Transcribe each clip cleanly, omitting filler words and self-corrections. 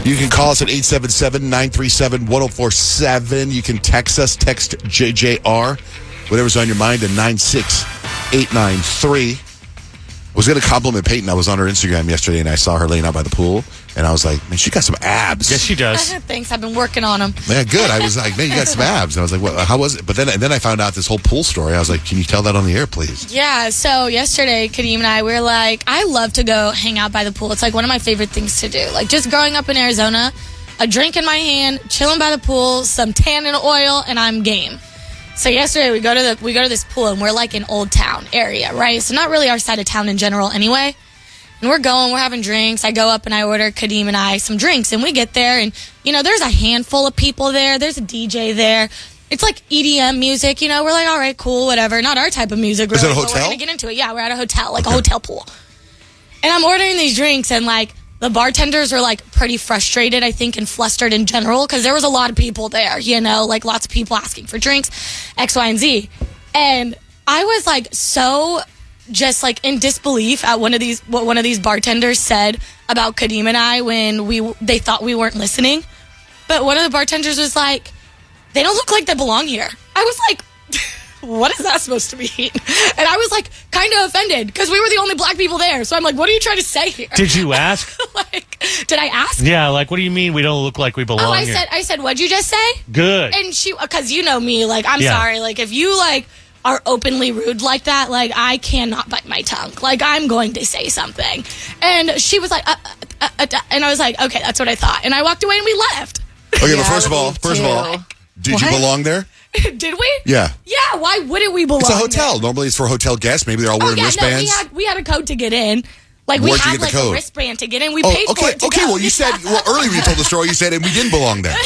You can call us at 877-937-1047. You can text us. Text JJR, whatever's on your mind, to 96893. I was going to compliment Peyton. I was on her Instagram yesterday, and I saw her laying out by the pool, and I was like, man, she got some abs. Yes, she does. Thanks. I've been working on them. Man, good. I was like, man, you got some abs. And I was like, well, how was it? But then I found out this whole pool story. I was like, can you tell that on the air, please? Yeah, so yesterday, Kadeem and I were like, I love to go hang out by the pool. It's like one of my favorite things to do. Like just growing up in Arizona, a drink in my hand, chilling by the pool, some tannin oil, and I'm game. So yesterday we go to this pool, and we're like in Old Town area, right? So not really our side of town in general anyway. And we're having drinks. I go up and I order Kadeem and I some drinks, and we get there, and there's a handful of people there. There's a DJ there. It's like EDM music, We're like, all right, cool, whatever. Not our type of music. Is it a But hotel? we're gonna get into it. Yeah, we're at a hotel, like a hotel pool. And I'm ordering these drinks, and like the bartenders are like pretty frustrated, I think, and flustered in general because there was a lot of people there, like lots of people asking for drinks, X, Y, and Z. And I was like so just like in disbelief at what one of these bartenders said about Kadeem and I when they thought we weren't listening. But one of the bartenders was like, they don't look like they belong here. I was like, what is that supposed to mean? And I was like kind of offended because we were the only black people there. So I'm like, what are you trying to say here? Did you ask? Did I ask? Yeah, like, what do you mean we don't look like we belong here? I said, what'd you just say? Good. And because you know me, like, I'm sorry. Like, if you, like, are openly rude like that, like, I cannot bite my tongue. Like, I'm going to say something. And she was like, and I was like, okay, that's what I thought. And I walked away and we left. Okay, but first of all, did you belong there? Did we? Yeah. Yeah, why wouldn't we belong It's a hotel. there? Normally it's for hotel guests. Maybe they're all wearing wristbands. No, we had a code to get in. Like, we had like a wristband to get in. We paid for it to go. Well, you said, earlier when you told the story, you said, and we didn't belong there.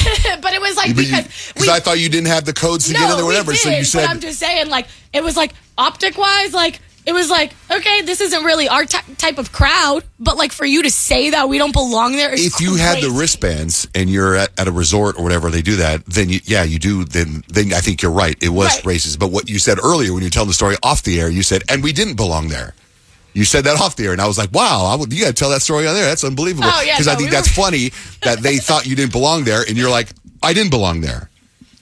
But it was like, because I thought you didn't have the codes to get in or whatever. We did, so you said. But I'm just saying, like, it was like, optic-wise, like, it was like, okay, this isn't really our type of crowd, but like for you to say that we don't belong there is if you crazy. had the wristbands and you're at a resort or whatever they do that, then you do. Then I think you're right. It was racist. But what you said earlier when you were telling the story off the air, you said, and we didn't belong there. You said that off the air, and I was like, wow, you got to tell that story on there. That's unbelievable. Because I think that's funny that they thought you didn't belong there, and you're like, I didn't belong there.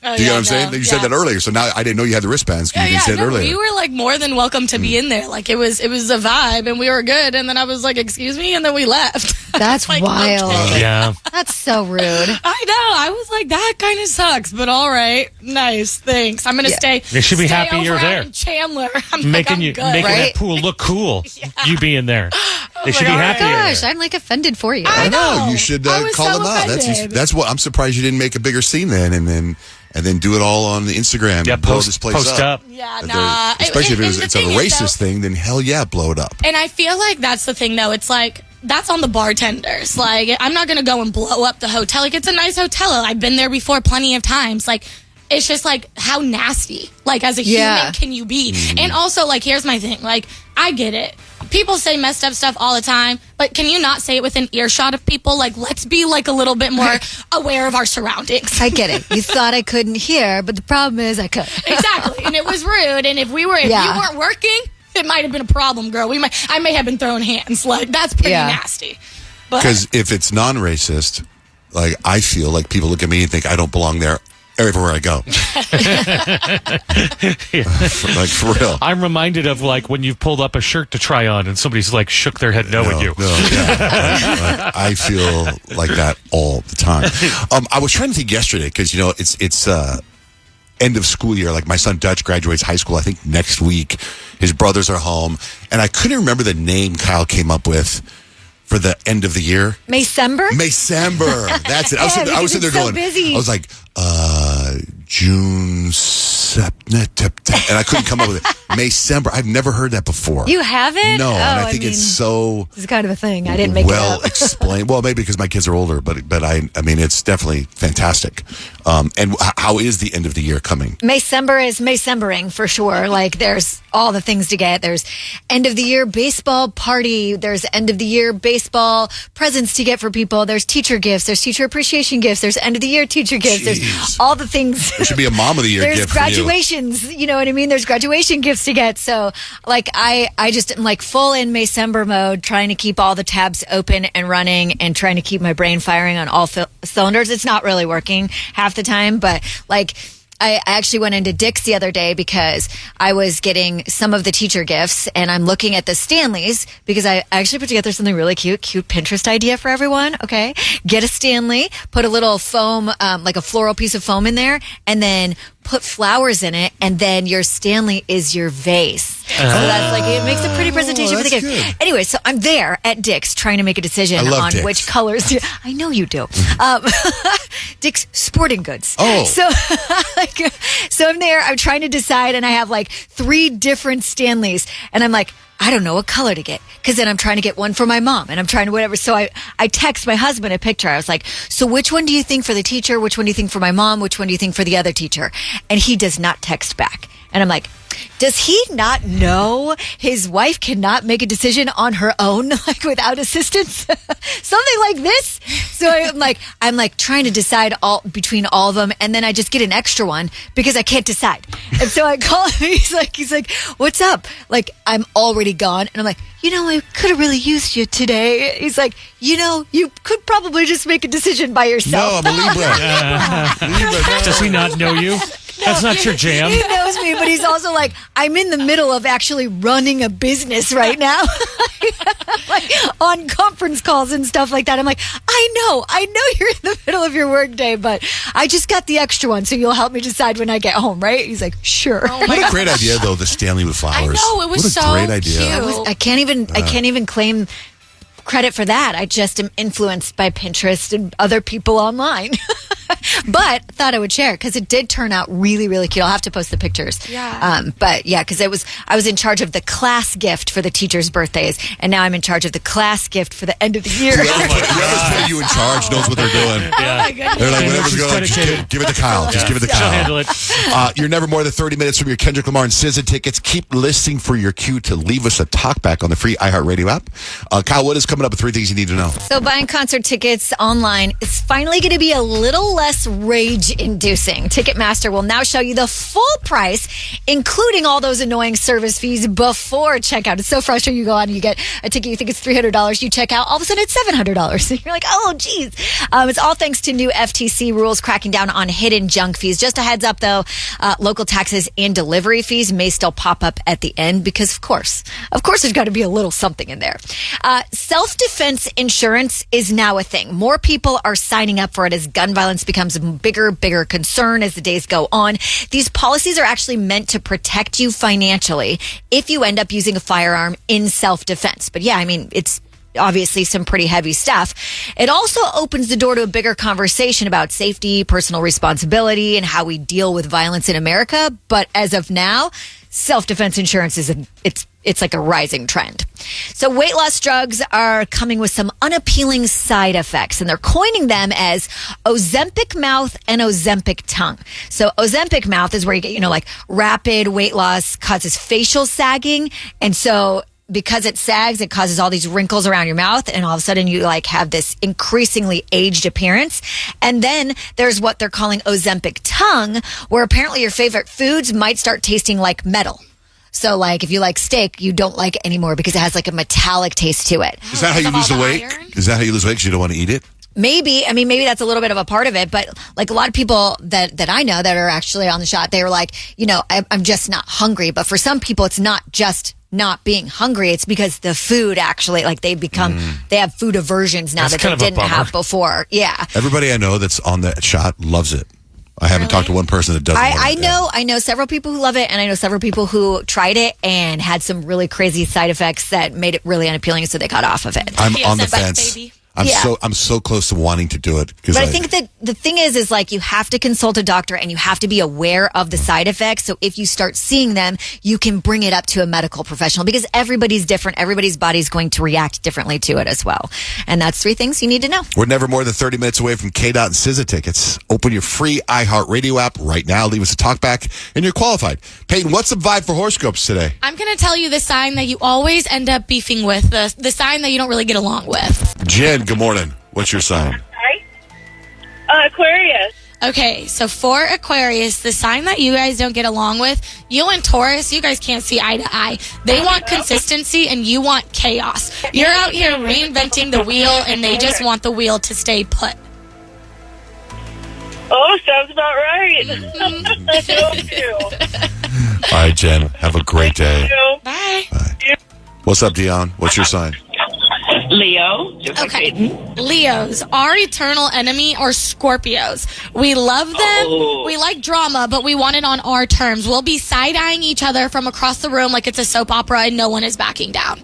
Do you know what I'm saying? You said that earlier, so now I didn't know you had the wristbands because you didn't say it earlier. We were like more than welcome to be in there. Like it was a vibe, and we were good. And then I was like, "Excuse me," and then we left. That's like, wild. Okay. Yeah, that's so rude. I know. I was like, that kind of sucks, but all right, nice, thanks. I'm gonna stay. They should be happy you're there, in Chandler. I'm making that pool look cool. You being there, they should be happy. Gosh, I'm like offended for you. I know. You should call them out. That's what I'm surprised you didn't make a bigger scene then, and then do it all on the Instagram and blow this place up. Yeah, nah. Especially if it's a racist thing, then hell yeah, blow it up. And I feel like that's the thing, though. It's like, that's on the bartenders. Like, I'm not going to go and blow up the hotel. Like, it's a nice hotel. I've been there before plenty of times. Like, it's just like, how nasty, like, as a human can you be? Mm-hmm. And also, like, here's my thing. Like, I get it. People say messed up stuff all the time, but can you not say it within earshot of people? Like, let's be, like, a little bit more aware of our surroundings. I get it. You thought I couldn't hear, but the problem is I could. Exactly. And it was rude. And if you weren't working, it might have been a problem, girl. I may have been throwing hands. Like, that's pretty nasty. Because if it's non-racist, like, I feel like people look at me and think I don't belong there everywhere I go. Like, for real. I'm reminded of, like, when you've pulled up a shirt to try on and somebody's, like, shook their head no at you. I feel like that all the time. I was trying to think yesterday because, it's end of school year. Like, my son Dutch graduates high school, I think, next week. His brothers are home. And I couldn't remember the name Kyle came up with for the end of the year. Maysember? That's it. I was sitting there going, busy. I was like, June, and I couldn't come up with it. Maysember. I've never heard that before. You haven't? No, and I think it's so. It's kind of a thing. I didn't make it up. Explained. Well, maybe because my kids are older, but I mean, it's definitely fantastic. And how is the end of the year coming? Maysember is Maysembering for sure. Like, there's all the things to get. There's end of the year baseball party. There's end of the year baseball presents to get for people. There's teacher gifts. There's teacher appreciation gifts. There's end of the year teacher gifts. There's all the things. There should be a mom of the year gift. There's graduations. You know what I mean? There's graduation gifts notes to get. So, like, I just am like full in Maysember mode, trying to keep all the tabs open and running and trying to keep my brain firing on all cylinders. It's not really working half the time, but like, I actually went into Dick's the other day because I was getting some of the teacher gifts, and I'm looking at the Stanleys because I actually put together something really cute Pinterest idea for everyone. Okay. Get a Stanley, put a little foam, like a floral piece of foam in there, and then put flowers in it, and then your Stanley is your vase. So that's like, it makes a pretty presentation for the gift. Good. Anyway, so I'm there at Dick's trying to make a decision on Dick's. which colors. I know you do. Dick's Sporting Goods. Oh. So I'm there, I'm trying to decide, and I have like 3 different Stanleys, and I'm like, I don't know what color to get, because then I'm trying to get one for my mom, and I'm trying to whatever. So I text my husband a picture. I was like, so which one do you think for the teacher? Which one do you think for my mom? Which one do you think for the other teacher? And he does not text back. And I'm like, does he not know his wife cannot make a decision on her own, like without assistance? Something like this. So I'm like trying to decide between all of them, and then I just get an extra one because I can't decide. And so I call him. He's like, what's up? Like, I'm already gone, and I'm like, I could have really used you today. He's like, you could probably just make a decision by yourself. No, I'm a Libra. Libra, no. Does he not know you? That's not your jam. He knows me, but he's also like, I'm in the middle of actually running a business right now. Like, on conference calls and stuff like that. I'm like, I know you're in the middle of your workday, but I just got the extra one, so you'll help me decide when I get home, right? He's like, sure. Oh What a great idea, though, the Stanley with flowers. I know, it was what a so great idea. cute. I can't even claim credit for that. I just am influenced by Pinterest and other people online. But thought I would share because it did turn out really, really cute. I'll have to post the pictures. Yeah. But yeah, because I was in charge of the class gift for the teachers' birthdays, and now I'm in charge of the class gift for the end of the year. Whoever's put you in charge knows what they're doing. Oh my goodness. They're like, Yeah, whatever's she's going on, just dedicated. give it to Kyle. Just give it to She'll Kyle. handle it. You're never more than 30 minutes from your Kendrick Lamar and SZA tickets. Keep listening for your cue to leave us a talkback on the free iHeartRadio app. Kyle, what is coming up with 3 things you need to know? So buying concert tickets online is finally going to be a little less rage-inducing. Ticketmaster will now show you the full price, including all those annoying service fees before checkout. It's so frustrating. You go on and you get a ticket, you think it's $300, you check out, all of a sudden it's $700. You're like, oh, geez. It's all thanks to new FTC rules cracking down on hidden junk fees. Just a heads up, though, local taxes and delivery fees may still pop up at the end because, of course, there's got to be a little something in there. Self-defense insurance is now a thing. More people are signing up for it as gun violence becomes a bigger concern as the days go on. These policies are actually meant to protect you financially if you end up using a firearm in self-defense. But yeah, I mean, it's obviously some pretty heavy stuff. It also opens the door to a bigger conversation about safety, personal responsibility, and how we deal with violence in America. But as of now, self-defense insurance it's like a rising trend. So weight loss drugs are coming with some unappealing side effects, and they're coining them as Ozempic mouth and Ozempic tongue. So Ozempic mouth is where you get, like rapid weight loss causes facial sagging. And so because it sags, it causes all these wrinkles around your mouth, and all of a sudden you have this increasingly aged appearance. And then there's what they're calling Ozempic tongue, where apparently your favorite foods might start tasting like metal. So, if you like steak, you don't like it anymore because it has a metallic taste to it. Is that how you lose the weight? Is that how you lose weight because you don't want to eat it? Maybe. I mean, maybe that's a little bit of a part of it. But a lot of people that I know that are actually on the shot, they were like, I'm just not hungry. But for some people, it's not just not being hungry. It's because the food actually, they have food aversions now That's that they kind of a didn't have bummer. before. Yeah. Everybody I know that's on that shot loves it. I haven't talked to one person that doesn't. I know several people who love it, and I know several people who tried it and had some really crazy side effects that made it really unappealing, so they got off of it. I'm on the Ozempic, fence. baby. I'm so close to wanting to do it. But I think that the thing is you have to consult a doctor and you have to be aware of the side effects. So if you start seeing them, you can bring it up to a medical professional because everybody's different. Everybody's body's going to react differently to it as well. And that's 3 things you need to know. We're never more than 30 minutes away from KDOT and SZA tickets. Open your free iHeartRadio app right now. Leave us a talkback, and you're qualified. Peyton, what's the vibe for horoscopes today? I'm going to tell you the sign that you always end up beefing with, the sign that you don't really get along with. Jen, good morning. What's your sign? Hi. Aquarius. Okay, so for Aquarius, the sign that you guys don't get along with, you and Taurus, you guys can't see eye to eye. They want consistency and you want chaos. You're out here reinventing the wheel and they just want the wheel to stay put. Oh, sounds about right. Thank you. All right, Jen. Have a great day. Bye. Bye. What's up, Dion? What's your sign? Leo, just like Okay. Peyton. Leos, our eternal enemy are Scorpios. We love them. Oh. We like drama, but we want it on our terms. We'll be side-eyeing each other from across the room like it's a soap opera and no one is backing down.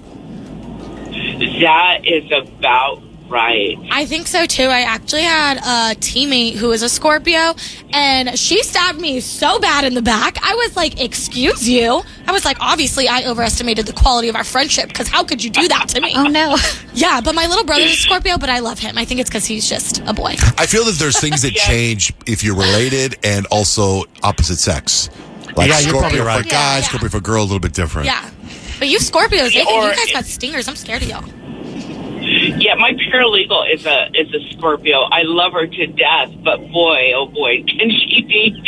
That is about right. I think so too. I actually had a teammate who was a Scorpio and she stabbed me so bad in the back. I was like, excuse you? I was like, obviously I overestimated the quality of our friendship because how could you do that to me? Oh, no. Yeah, but my little brother's a Scorpio, but I love him. I think it's because he's just a boy. I feel that there's things that change if you're related and also opposite sex. Like Yeah, you're Scorpio probably for right. guys, Yeah. Scorpio for girl, a little bit different. Yeah. But you Scorpios, you Or guys it- got stingers. I'm scared of y'all. Yeah, my paralegal is a Scorpio. I love her to death, but boy, oh boy, can she be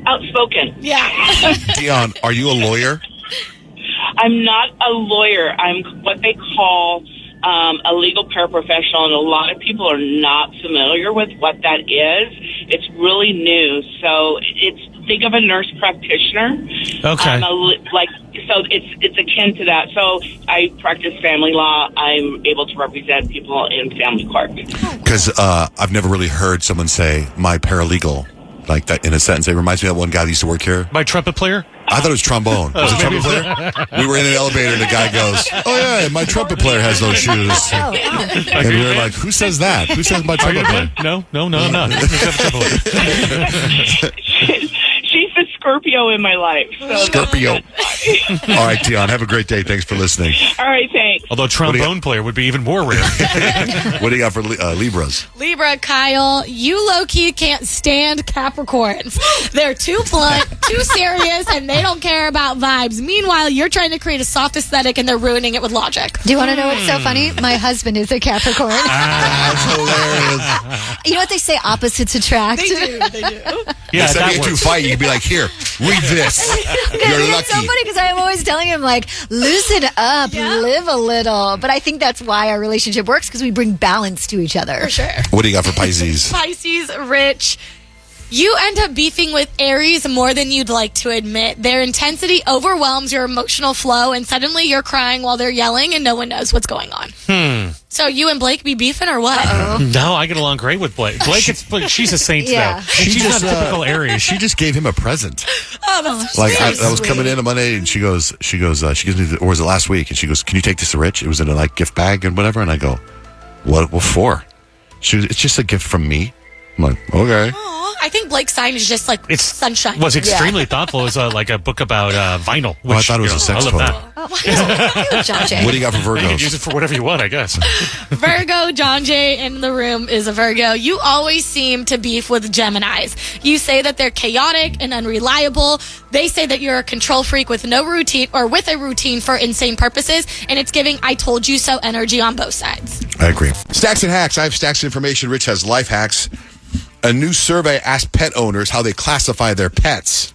outspoken. Yeah. Dion, are you a lawyer? I'm not a lawyer. I'm what they call a legal paraprofessional, and a lot of people are not familiar with what that is. It's really new, so think of a nurse practitioner. Okay. So it's akin to that. So I practice family law. I'm able to represent people in family court. Because I've never really heard someone say my paralegal like that in a sentence. It reminds me of one guy that used to work here. My trumpet player? I thought it was trombone. Was it trumpet player? We were in an elevator and the guy goes, "Oh yeah, my trumpet player has those shoes." And we were like, "Who says that? Who says my trumpet player?" No, I'm not. She's the Scorpio in my life. So Scorpio. All right, Dion, have a great day. Thanks for listening. all right, thanks. Although trombone player would be even more rare. What do you got for Libras? Libra, Kyle, you low-key can't stand Capricorns. They're too blunt, too serious, and they don't care about vibes. Meanwhile, you're trying to create a soft aesthetic, and they're ruining it with logic. Do you want to know what's so funny? My husband is a Capricorn. That's hilarious. You know what they say? Opposites attract. They do. Yeah, Instead of that getting too works. fight, you can be like, "Here, read this. You're It's so lucky." funny because I'm always telling him, like, loosen up, live a little. But I think that's why our relationship works because we bring balance to each other. For sure. What do you got for Pisces? Pisces, Rich. You end up beefing with Aries more than you'd like to admit. Their intensity overwhelms your emotional flow, and suddenly you're crying while they're yelling, and no one knows what's going on. So you and Blake be beefing or what? No, I get along great with Blake. She's a saint, Yeah. though. And she's not a typical Aries. She just gave him a present. Oh, that's so Like sweet. I was coming in on Monday, and she gives me, or was it last week? And she goes, "Can you take this to Rich?" It was in a like gift bag and whatever. And I go, "What for?" She goes, "It's just a gift from me." I'm like, "Okay." Aw, I think Blake's sign is just like It's sunshine. was extremely thoughtful. It was like a book about vinyl. Oh, I Which, thought it was you a know, sex I love photo. that. John Jay. What do you got for You can use Virgos? it for whatever you want, I guess. Virgo, John Jay in the room is a Virgo. You always seem to beef with Geminis. You say that they're chaotic and unreliable. They say that you're a control freak with no routine or with a routine for insane purposes. And it's giving I told you so energy on both sides. I agree. Stacks and hacks. I have stacks of information. Rich has life hacks. A new survey asked pet owners how they classify their pets.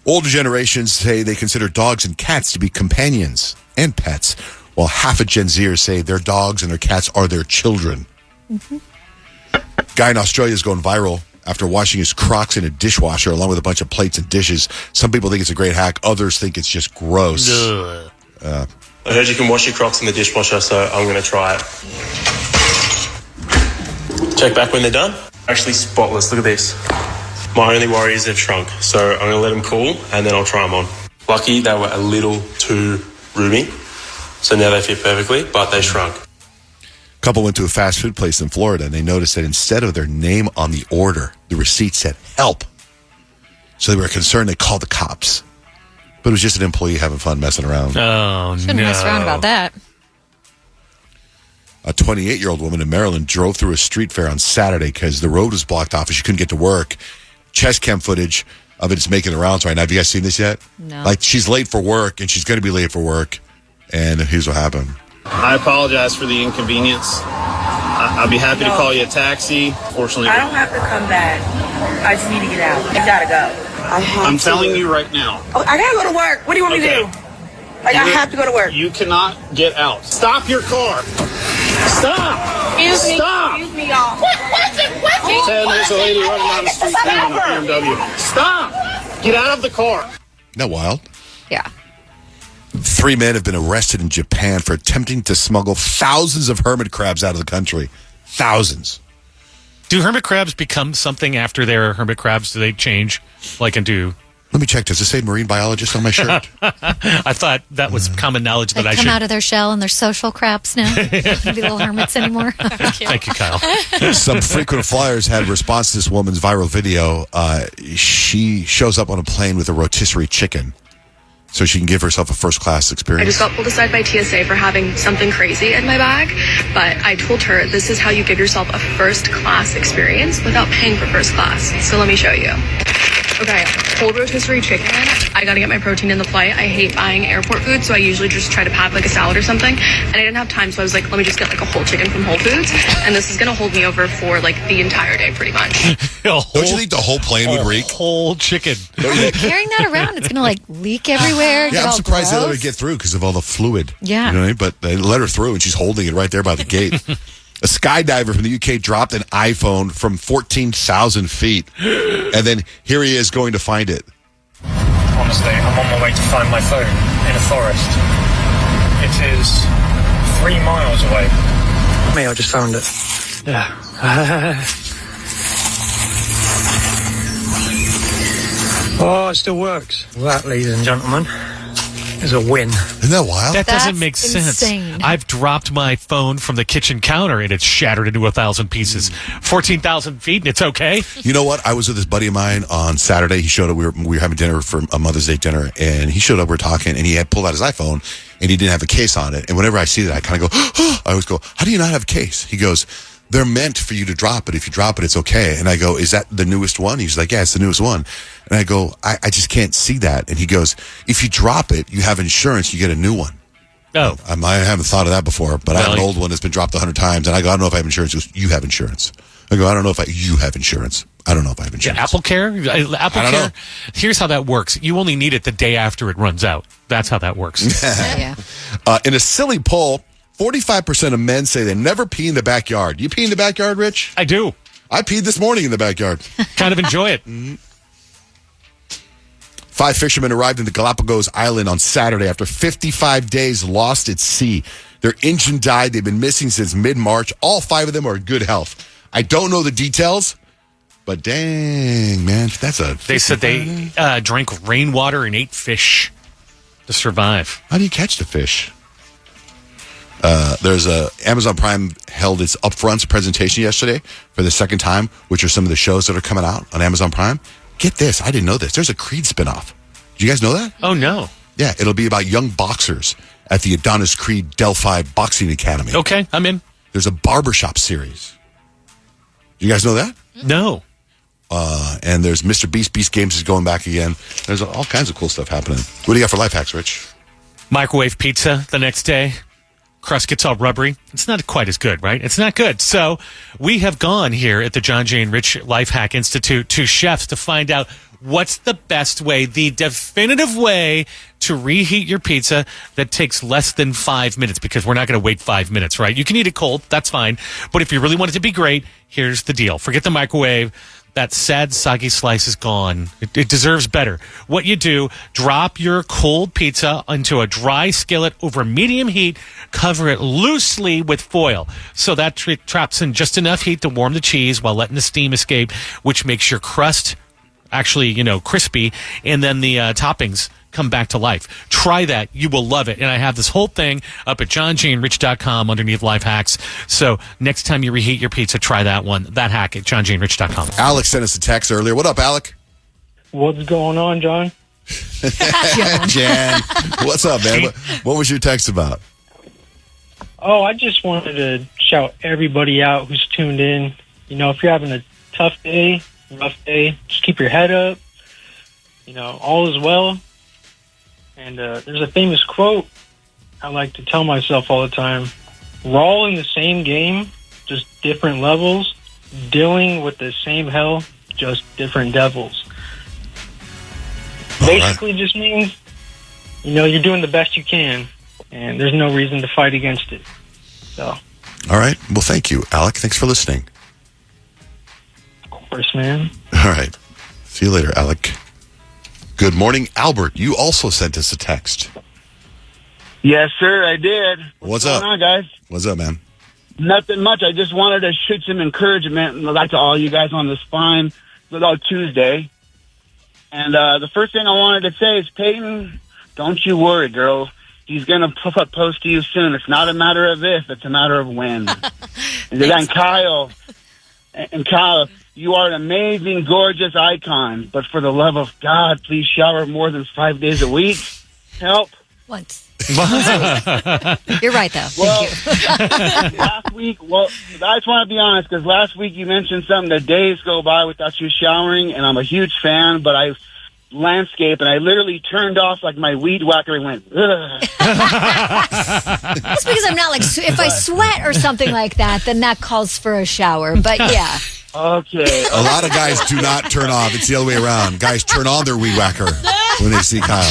Older generations say they consider dogs and cats to be companions and pets, while half of Gen Zers say their dogs and their cats are their children. Guy in Australia is going viral after washing his Crocs in a dishwasher along with a bunch of plates and dishes. Some people think it's a great hack. Others think it's just gross. I heard you can wash your Crocs in the dishwasher, so I'm going to try it. Check back when they're done. Actually spotless. Look at this. My only worry is they've shrunk, so I'm going to let them cool and then I'll try them on. Lucky they were a little too roomy, so now they fit perfectly, but they shrunk. Couple went to a fast food place in Florida and they noticed that instead of their name on the order, the receipt said help. So they were concerned. They called the cops. But it was just an employee having fun messing around. Oh, Shouldn't mess around about that. A 28-year-old woman in Maryland drove through a street fair on Saturday because the road was blocked off and she couldn't get to work. Chest cam footage of it is making the rounds right now. Have you guys seen this yet? No. Like, she's late for work and she's going to be late for work. And here's what happened. I apologize for the inconvenience. I'll be happy to call you a taxi. Fortunately, I don't have to come back. I just need to get out. I gotta go. I'm telling you right now. Oh, I gotta go to work. What do you want me to do? Like, I have to go to work. You cannot get out. Stop your car. Stop. Excuse me. Stop. Excuse me, y'all. What's it? Ted, there's a lady running down the street now in a BMW. Stop. Get out of the car. Isn't that wild? Yeah. 3 men have been arrested in Japan for attempting to smuggle thousands of hermit crabs out of the country. Thousands. Do hermit crabs become something after they're hermit crabs? Do they change like into... Let me check. Does it say marine biologist on my shirt? I thought that was common knowledge They that I come should... out of their shell and they're social crabs now. They can't be little hermits anymore. Thank you, Kyle. Some frequent flyers had response to this woman's viral video. She shows up on a plane with a rotisserie chicken so she can give herself a first-class I experience. just got pulled aside by TSA for having something crazy in my bag, but I told her this is how you give yourself a first-class experience without paying for first class. So let me show you. Okay, cold rotisserie chicken. I gotta get my protein in the flight. I hate buying airport food, so I usually just try to pack like a salad or something. And I didn't have time, so I was like, let me just get like a whole chicken from Whole Foods. And this is gonna hold me over for like the entire day, pretty much. Don't you think the whole plane would reek? Whole chicken. Carrying that around, it's going to like leak everywhere. Yeah, get I'm all surprised they let her gross. get through because of all the fluid. Yeah. You know what I mean? But they let her through, and she's holding it right there by the gate. A skydiver from the UK dropped an iPhone from 14,000 feet. And then here he is going to find it. Honestly, I'm on my way to find my phone in a forest. It is 3 miles away. Me, I just found it. Yeah. Oh, it still works. That, ladies and gentlemen, is a win. Isn't that wild? That doesn't That's make sense. insane. I've dropped my phone from the kitchen counter and it's shattered into 1,000 pieces. 14,000 feet and it's okay? You know what? I was with this buddy of mine on Saturday. He showed up. We were having dinner for a Mother's Day dinner, and he showed up. We're talking, and he had pulled out his iPhone, and he didn't have a case on it. And whenever I see that, I kind of go, I always go, how do you not have a case? He goes, they're meant for you to drop it. If you drop it, it's okay. And I go, is that the newest one? He's like, yeah, it's the newest one. And I go, I just can't see that. And he goes, if you drop it, you have insurance, you get a new one. Oh. I haven't thought of that before, but I have an Really? old one that's been dropped 100 times. And I go, I don't know if I have insurance. He goes, you have insurance. I go, I don't know if you have insurance. I don't know if I have insurance. Yeah, Apple Care? Apple I don't Care, know. here's how that works. You only need it the day after it runs out. That's how that works. Yeah. In a silly poll, 45% of men say they never pee in the backyard. You pee in the backyard, Rich? I do. I peed this morning in the backyard. Kind of enjoy it. 5 fishermen arrived in the Galapagos Island on Saturday after 55 days lost at sea. Their engine died. They've been missing since mid-March. All 5 of them are in good health. I don't know the details, but dang, man, that's a... They said they drank rainwater and ate fish to survive. How do you catch the fish? There's Amazon Prime held its Upfronts presentation yesterday for the second time, which are some of the shows that are coming out on Amazon Prime. Get this. I didn't know this. There's a Creed spinoff. Did you guys know that? Oh, no. Yeah, it'll be about young boxers at the Adonis Creed Delphi Boxing Academy. Okay, I'm in. There's a barbershop series. Do you guys know that? No. And there's Mr. Beast Games is going back again. There's all kinds of cool stuff happening. What do you got for life hacks, Rich? Microwave pizza the next day. Crust gets all rubbery. It's not quite as good, right? It's not good. So we have gone here at the John J. and Rich Life Hack Institute to chefs to find out what's the best way, the definitive way to reheat your pizza that takes less than 5 minutes, because we're not going to wait 5 minutes, right? You can eat it cold. That's fine. But if you really want it to be great, here's the deal. Forget the microwave. That sad, soggy slice is gone. It deserves better. What you do, drop your cold pizza into a dry skillet over medium heat, cover it loosely with foil. So that traps in just enough heat to warm the cheese while letting the steam escape, which makes your crust actually, crispy, and then the toppings come back to life. Try that. You will love it. And I have this whole thing up at johnjandrich.com underneath Life Hacks. So next time you reheat your pizza, try that one, that hack at johnjandrich.com. Alex sent us a text earlier. What up, Alec? What's going on, John? Jan. What's up, man? What was your text about? Oh, I just wanted to shout everybody out who's tuned in. If you're having a tough day, rough day, just keep your head up. All is well. And there's a famous quote I like to tell myself all the time. We're all in the same game, just different levels, dealing with the same hell, just different devils. Basically just means, you're doing the best you can, and there's no reason to fight against it. So. All right. Well, thank you, Alec. Thanks for listening. Of course, man. All right. See you later, Alec. Good morning, Albert. You also sent us a text. Yes, sir, I did. What's going up? on, guys? What's up, man? Nothing much. I just wanted to shoot some encouragement to all you guys on this fine little Tuesday. And the first thing I wanted to say is, Peyton, don't you worry, girl. He's going to post to you soon. It's not a matter of if, it's a matter of when. And Kyle, you are an amazing, gorgeous icon. But for the love of God, please shower more than 5 days a week. Help. Once. You're right, though. Well, Thank you. last week, I just want to be honest, because last week you mentioned something that days go by without you showering, and I'm a huge fan, but I landscape, and I literally turned off like my weed whacker and went, ugh. That's because I'm not like, if I sweat or something like that, then that calls for a shower. But yeah. Okay. A lot of guys do not turn off. It's the other way around. Guys turn on their weed whacker when they see Kyle.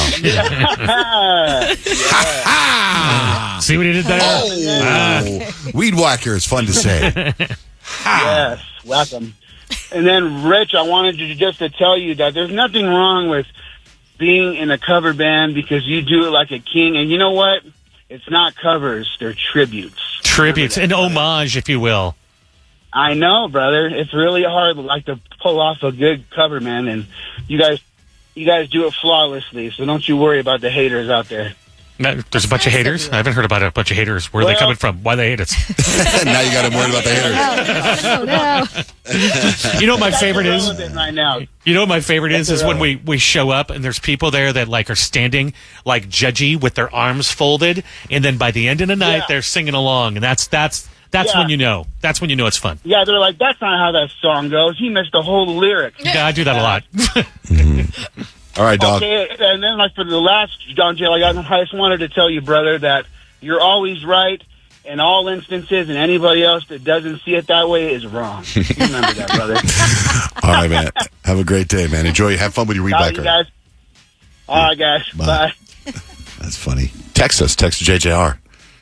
See what he did there? Oh, weed whacker is fun to say. Yes, welcome. And then, Rich, I wanted just to tell you that there's nothing wrong with being in a cover band because you do it like a king. And you know what? It's not covers; they're tributes. Tributes, an homage, if you will. I know, brother. It's really hard, to pull off a good cover, man. And you guys do it flawlessly. So don't you worry about the haters out there. There's a bunch of haters. I haven't heard about a bunch of haters. Where are they coming from? Why they hate us? Now you got them worried about the haters. No. You know what my favorite is? Right now. You know what my favorite is when we show up and there's people there that are standing like judgy with their arms folded, and then by the end of the night they're singing along, and that's when you know. That's when you know it's fun. Yeah, they're like, that's not how that song goes. He missed the whole lyric. Yeah, I do that a lot. All right, dog. Okay, and then for the last, John J., I just wanted to tell you, brother, that you're always right in all instances, and anybody else that doesn't see it that way is wrong. You remember that, brother. All right, man. Have a great day, man. Enjoy. Have fun with your weed whacker. Guys. All right, guys. Bye. That's funny. Text us. Text JJR.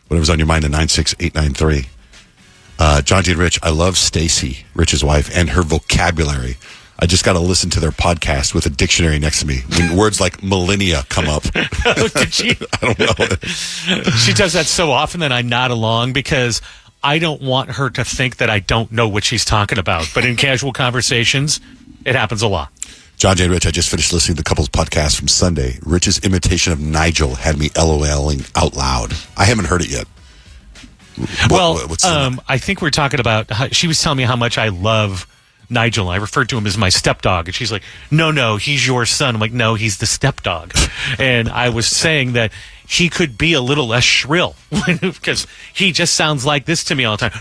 Whatever's on your mind at 96893. John J. and Rich, I love Stacy, Rich's wife, and her vocabulary. I just got to listen to their podcast with a dictionary next to me when words like millennia come up. Did she? I don't know. She does that so often that I nod along because I don't want her to think that I don't know what she's talking about. But in casual conversations, it happens a lot. John J. and Rich, I just finished listening to the couple's podcast from Sunday. Rich's imitation of Nigel had me LOLing out loud. I haven't heard it yet. I think we're talking about, she was telling me how much I love Nigel. I referred to him as my stepdog, and she's like, no, he's your son. I'm like, no, he's the stepdog. And I was saying that he could be a little less shrill because he just sounds like this to me all the time.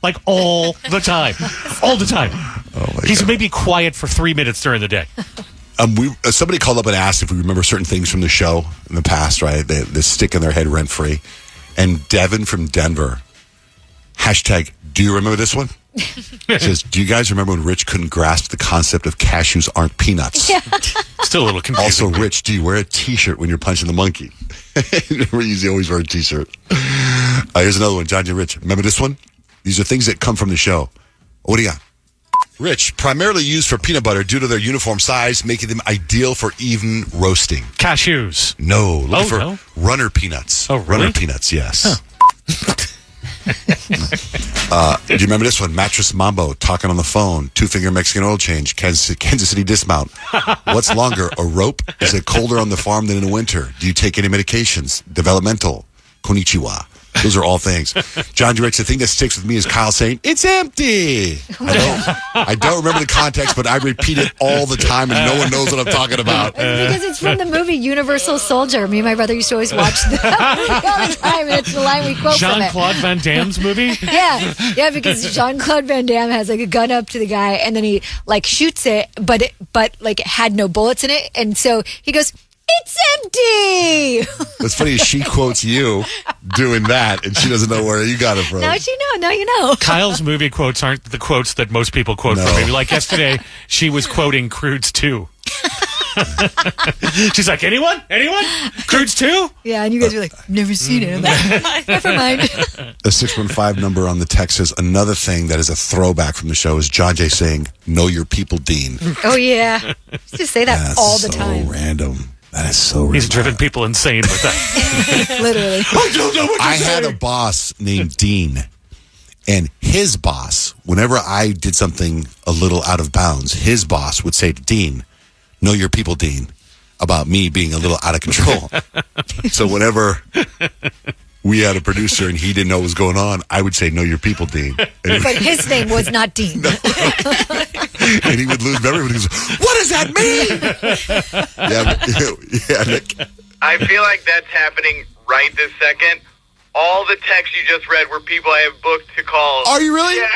Like all the time. Oh he's God. maybe quiet for 3 minutes during the day. Somebody called up and asked if we remember certain things from the show in the past, right? They stick in their head rent free. And Devin from Denver, hashtag, do you remember this one? Says, do you guys remember when Rich couldn't grasp the concept of cashews aren't peanuts? Yeah. Still a little confusing. Also, Rich, do you wear a t-shirt when you're punching the monkey? We usually always wear a t-shirt. Here's another one, John J. Rich. Remember this one? These are things that come from the show. What do you got? Rich, primarily used for peanut butter due to their uniform size, making them ideal for even roasting. Cashews. No, look for runner peanuts. Oh, really? Runner peanuts, yes. Huh. Do you remember this one? Mattress Mambo, talking on the phone, 2-finger Mexican oil change, Kansas City dismount. What's longer, a rope? Is it colder on the farm than in the winter? Do you take any medications? Developmental. Konnichiwa. Those are all things. John Direct, the thing that sticks with me is Kyle saying, it's empty. I don't remember the context, but I repeat it all the time and no one knows what I'm talking about. Because it's from the movie Universal Soldier. Me and my brother used to always watch that all the time, and it's the line we quote from it. Jean-Claude Van Damme's movie? Yeah, because Jean-Claude Van Damme has a gun up to the guy, and then he shoots it, but it had no bullets in it, and so he goes, It's empty. What's funny is she quotes you doing that, and she doesn't know where you got it from. Now you know. Now you know. Kyle's movie quotes aren't the quotes that most people quote from me. Like yesterday, she was quoting Crudes 2. She's like, anyone? Crudes 2? Yeah, and you guys are like, never seen it. I'm like, never mind. The 615 number on the text says another thing that is a throwback from the show is John Jay saying, "Know your people, Dean." Oh yeah, just say that That's all the so time. Random. That is so random. He's driven people insane with that. Literally. I don't know what to I say. had a boss named Dean, and his boss, whenever I did something a little out of bounds, his boss would say to Dean, "Know your people, Dean," about me being a little out of control. So whenever we had a producer and he didn't know what was going on, I would say, "Know your people, Dean." And, But his name was not Dean. and he would lose memory. He goes, "What does that mean?" yeah, Nick. I feel like that's happening right this second. All the texts you just read were people I have booked to call. Are you really? Yeah,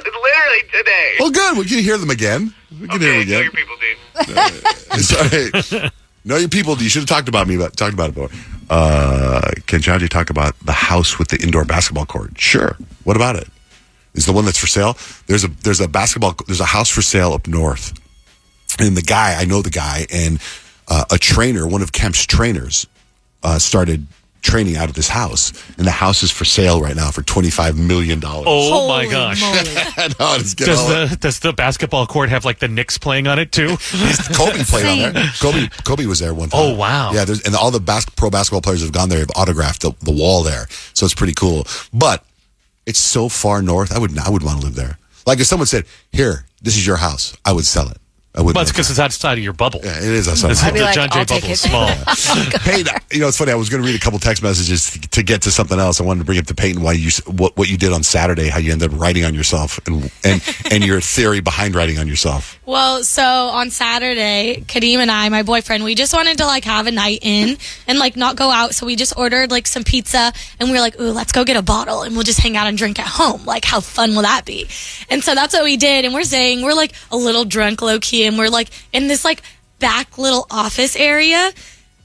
literally today. Well, good. We can hear them again. We can hear them Know again. your people, dude. Sorry. Know your people. You should have talked about it before. Can Jaji talk about the house with the indoor basketball court? Sure. What about it? Is the one that's for sale? There's a house for sale up north, and I know the guy, and a trainer, one of Kemp's trainers, started training out of this house, and the house is for sale right now for $25 million. Oh my gosh. Does the basketball court have like the Knicks playing on it too? Kobe played on there. Kobe was there one time. Oh wow. Yeah, and all the pro basketball players have gone there, have autographed the wall there. So it's pretty cool. But it's so far north, I would want to live there. Like if someone said, "Here, this is your house," I would sell it. Well, it's because it's outside of your bubble. Yeah, it is outside. The John Jay bubble is small. Hey, it's funny. I was going to read a couple text messages to get to something else. I wanted to bring up to Peyton what you did on Saturday, how you ended up writing on yourself, and your theory behind writing on yourself. Well, so on Saturday, Kadeem and I, my boyfriend, we just wanted to like have a night in and like not go out. So we just ordered like some pizza, and we were like, "Ooh, let's go get a bottle and we'll just hang out and drink at home. Like, how fun will that be?" And so that's what we did. And we're like a little drunk, low key, and we're like in this like back little office area,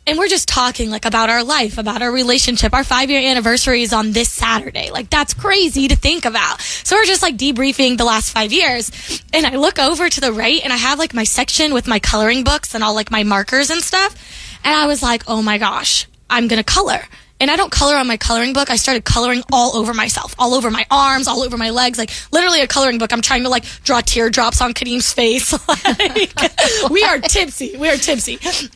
and we're just talking like about our life, about our relationship. Our 5-year anniversary is on this Saturday. Like, that's crazy to think about. So we're just like debriefing the last 5 years, and I look over to the right, and I have like my section with my coloring books and all like my markers and stuff, and I was like, oh my gosh, I'm gonna color. And I don't color on my coloring book. I started coloring all over myself, all over my arms, all over my legs, like literally a coloring book. I'm trying to like draw teardrops on Kadeem's face. Like, we are tipsy.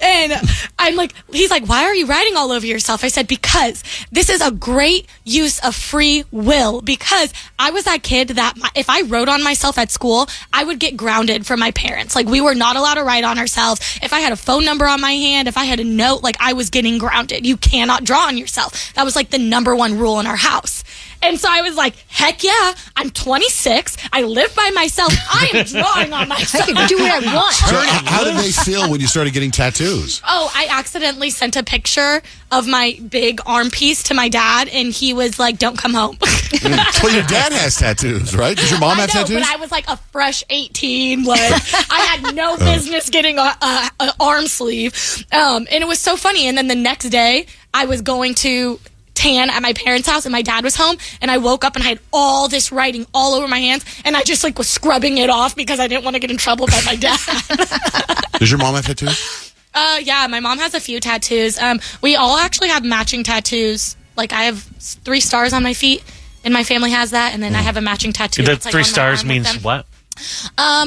And I'm like, he's like, "Why are you writing all over yourself?" I said, "Because this is a great use of free will." Because I was that kid that if I wrote on myself at school, I would get grounded from my parents. Like, we were not allowed to write on ourselves. If I had a phone number on my hand, if I had a note, like, I was getting grounded. You cannot draw on yourself. That was like the number one rule in our house. And so I was like, heck yeah, I'm 26. I live by myself. I am drawing on myself. I can do what I want. So how did they feel when you started getting tattoos? Oh, I accidentally sent a picture of my big arm piece to my dad, and he was like, "Don't come home." Well, your dad has tattoos, right? Does your mom have tattoos? But I was like a fresh 18. Like, I had no business getting a arm sleeve. And it was so funny. And then the next day, I was going to tan at my parents' house, and my dad was home, and I woke up and I had all this writing all over my hands, and I just like was scrubbing it off because I didn't want to get in trouble by my dad. Does your mom have tattoos? Yeah, my mom has a few tattoos. We all actually have matching tattoos. Like, I have 3 stars on my feet, and my family has that, and then I have a matching tattoo. The that's, like, 3 on my stars arm means with them. what?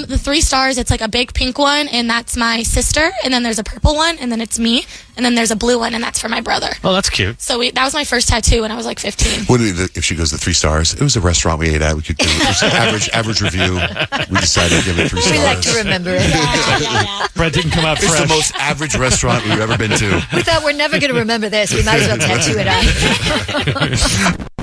The 3 stars, it's like a big pink one, and that's my sister, and then there's a purple one, and then it's me, and then there's a blue one, and that's for my brother. Oh, that's cute. So that was my first tattoo when I was like 15. If she goes to 3 stars, it was a restaurant we ate at. We could give it average review. We decided to give it 3 stars. We like to remember it. Yeah. Bread didn't come out It's fresh. the most average restaurant we've ever been to. We thought we're never going to remember this. We might as well tattoo it on.